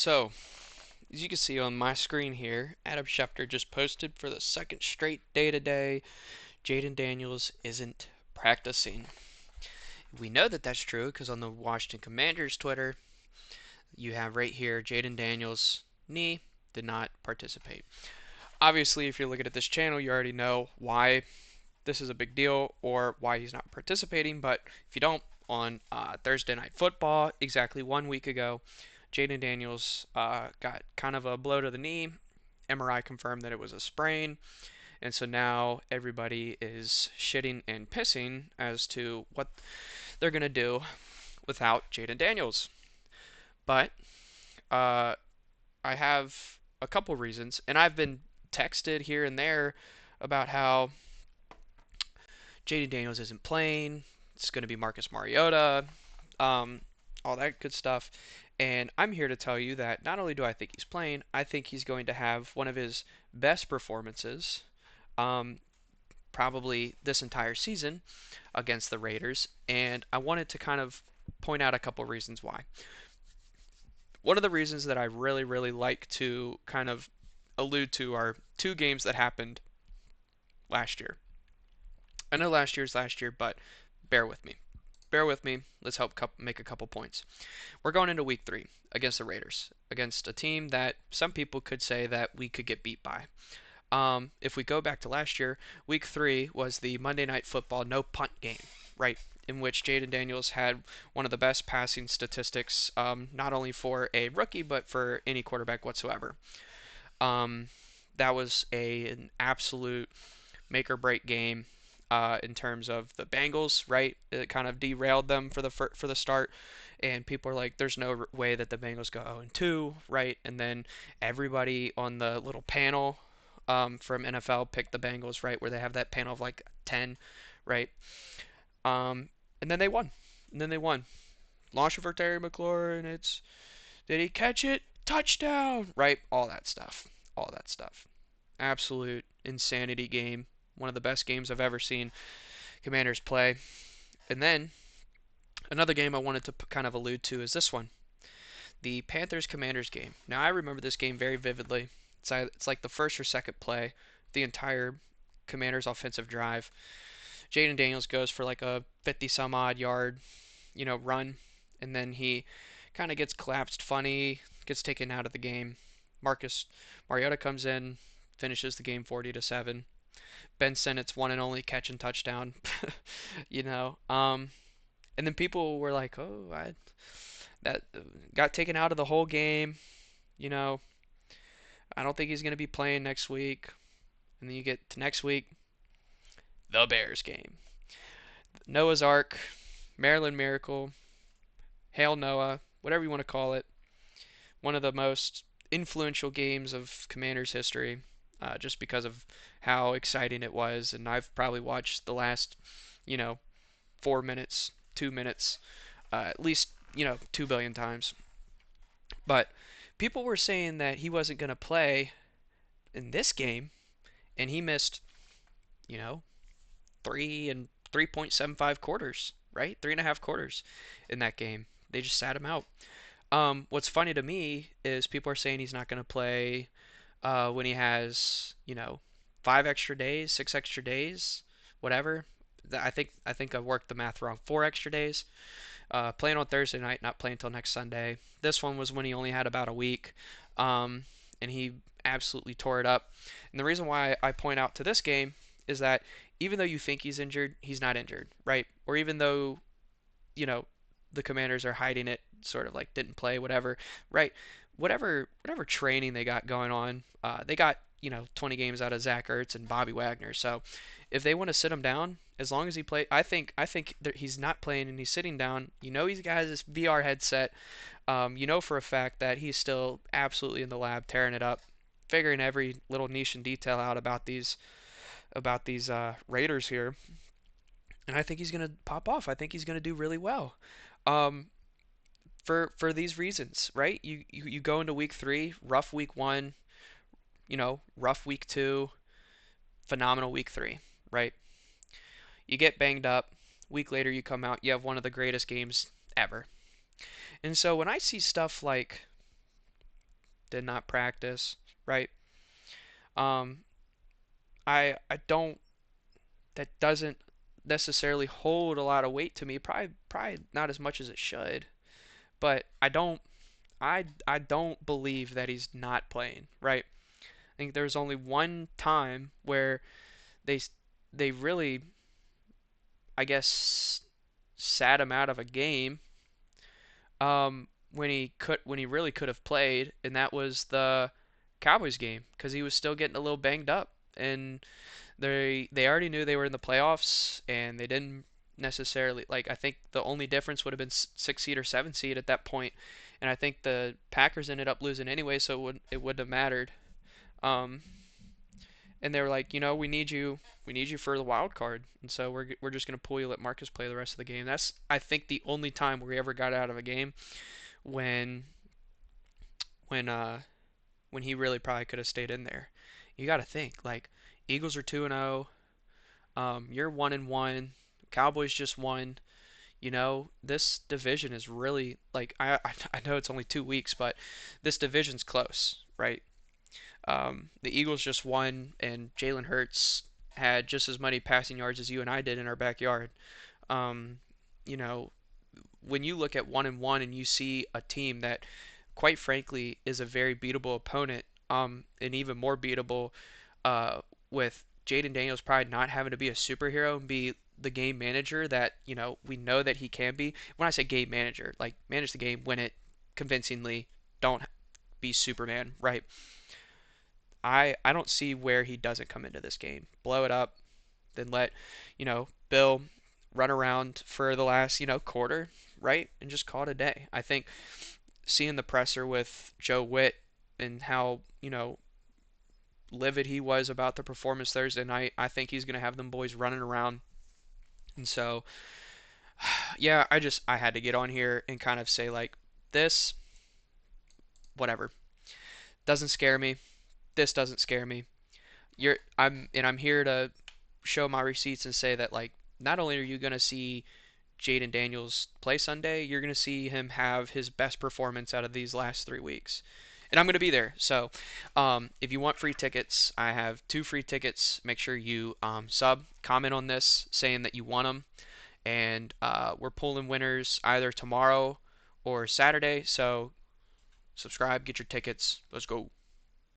So, as you can see on my screen here, Adam Schefter just posted for the second straight day today, Jayden Daniels isn't practicing. We know that that's true because on the Washington Commanders Twitter, you have right here Jayden Daniels' knee did not participate. Obviously, if you're looking at this channel, you already know why this is a big deal or why he's not participating. But if you don't, on Thursday Night Football, exactly 1 week ago, Jayden Daniels got kind of a blow to the knee. MRI confirmed that it was a sprain, and so now everybody is shitting and pissing as to what they're gonna do without Jayden Daniels. But uh, I have a couple reasons, and I've been texted here and there about how Jayden Daniels isn't playing. It's going to be Marcus Mariota, um, all that good stuff. And I'm here to tell you that not only do I think he's playing, I think he's going to have one of his best performances, um, probably this entire season against the Raiders. And I wanted to kind of point out a couple reasons why. One of the reasons that I really, really like to kind of allude to are two games that happened last year. I know last year's last year, but bear with me. Bear with me. Let's help make a couple points. We're going into week 3 against the Raiders, against a team that some people could say that we could get beat by. If we go back to last year, week 3 was the Monday Night Football no punt game, right? In which Jayden Daniels had one of the best passing statistics, not only for a rookie, but for any quarterback whatsoever. Um, that was an absolute make or break game in terms of the Bengals, right? It kind of derailed them for the start, and people are like, "There's no way that the Bengals go 0-2, right?" And then everybody on the little panel from NFL picked the Bengals, right, where they have that panel of like 10, right? Um, and then they won. And then they won. Launch for Terry McLaurin. It's did he catch it? Touchdown! Right? All that stuff. All that stuff. Absolute insanity game. One of the best games I've ever seen Commanders play. And then another game I wanted to kind of allude to is this one, the Panthers Commanders game. Now I remember this game very vividly. It's like the first or second play, the entire Commanders offensive drive. Jayden Daniels goes for like a 50 some odd yard, run, and then he kind of gets collapsed funny, gets taken out of the game. Marcus Mariota comes in, finishes the game 40-7. Ben Sennett's one and only catch and touchdown. you know. And then people were like, "Oh, that got taken out of the whole game." You know, I don't think he's going to be playing next week. And then you get to next week, the Bears game, Noah's Ark, Maryland Miracle, Hail Noah, whatever you want to call it. One of the most influential games of Commanders history, just because of how exciting it was. And I've probably watched the last, you know, 4 minutes, 2 minutes, at least 2 billion times. But people were saying that he wasn't going to play in this game, and he missed, you know, 3.75 quarters, right? 3.5 quarters in that game. They just sat him out. What's funny to me is people are saying he's not going to play when he has, 5 extra days, 6 extra days, whatever. I think I worked the math wrong. 4 extra days. Playing on Thursday night, not playing until next Sunday. This one was when he only had about a week, and he absolutely tore it up. And the reason why I point out to this game is that even though you think he's injured, he's not injured, right? Or even though, you know, the Commanders are hiding it, sort of like didn't play, whatever, right? Whatever training they got going on, they got 20 games out of Zach Ertz and Bobby Wagner. So if they want to sit him down, as long as he play, I think that he's not playing and he's sitting down. He's got his VR headset. For a fact that he's still absolutely in the lab tearing it up, figuring every little niche and detail out about these Raiders here, and I think he's gonna pop off. I think he's gonna do really well. Um, for these reasons, right? You go into week 3, rough week 1, rough week 2, phenomenal week 3, right? You get banged up. Week later, you come out. You have one of the greatest games ever. And so when I see stuff like did not practice, right? Um, I don't that doesn't necessarily hold a lot of weight to me. Probably not as much as it should, but I don't believe that he's not playing, right? I think there's only one time where they they really, I guess, sat him out of a game when he really could have played, and that was the Cowboys game because he was still getting a little banged up, and they already knew they were in the playoffs, and they didn't necessarily like. I think the only difference would have been 6 seed or 7 seed at that point, and I think the Packers ended up losing anyway, so it wouldn't have mattered. Um, and they were like, we need you for the wild card, and so we're just gonna pull you, let Marcus play the rest of the game. That's I think the only time where he ever got out of a game when when uh when he really probably could have stayed in there. You got to think like Eagles are 2-0. You're 1-1. Cowboys just won. This division is really like I know it's only 2 weeks, but this division's close, right? The Eagles just won, and Jalen Hurts had just as many passing yards as you and I did in our backyard. Um, you know, when you look at 1-1 and you see a team that, quite frankly, is a very beatable opponent, and even more beatable, with Jayden Daniels probably not having to be a superhero and be the game manager that we know that he can be. When I say game manager, like manage the game, win it convincingly. Don't be Superman, right? I don't see where he doesn't come into this game, blow it up, then let Bill run around for the last quarter, right, and just call it a day. I think seeing the presser with Joe Witt and how livid he was about the performance Thursday night, I think he's gonna have them boys running around. And so, yeah, I had to get on here and kind of say like this, whatever, doesn't scare me. This doesn't scare me. I'm here to show my receipts and say that like not only are you gonna see Jayden Daniels play Sunday, you're going to see him have his best performance out of these last 3 weeks. And I'm going to be there. So if you want free tickets, I have 2 free tickets. Make sure you comment on this saying that you want them. And we're pulling winners either tomorrow or Saturday. So subscribe, get your tickets. Let's go.